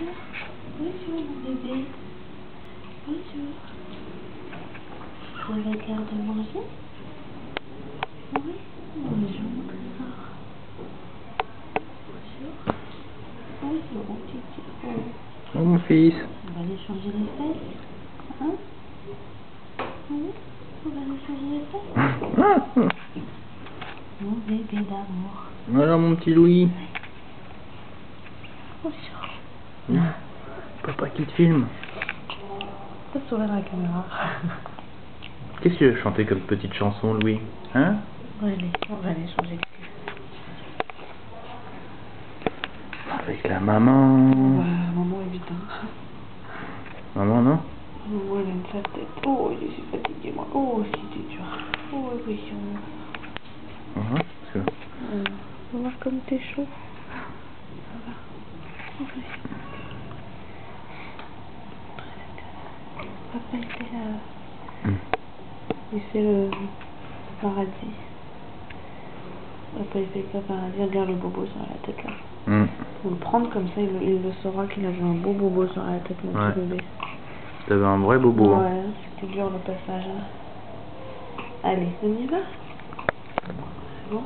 Bonjour mon bébé. Bonjour. Vous avez l'air de manger? Oui. Bonjour mon trésor. Bonjour. Bonjour mon petit. Oh mon fils. On va aller changer les fesses. Hein? Oui. On va aller changer les fesses. Mon bébé d'amour. Voilà mon petit Louis. Bonjour. Papa qui te filme. Pas sourire à la caméra. Qu'est-ce que tu veux chanter comme petite chanson, Louis? Hein? On va aller changer les fesses. Avec la maman. Maman évident. Maman, non? Oh, elle aime sa tête. Oh, je suis fatiguée, moi. Oh, c'était dur. Oh, oui, Parce que... on va voir comme t'es chaud. Ça va. Oui. Papa était là. Il fait le paradis. Papa il fait le paradis. Regarde le bobo sur la tête là. Faut le prendre comme ça, il le saura qu'il avait un beau bobo sur la tête, mon petit bébé. T'avais un vrai bobo. Ouais, c'était dur le passage. Allez, on y va? C'est bon?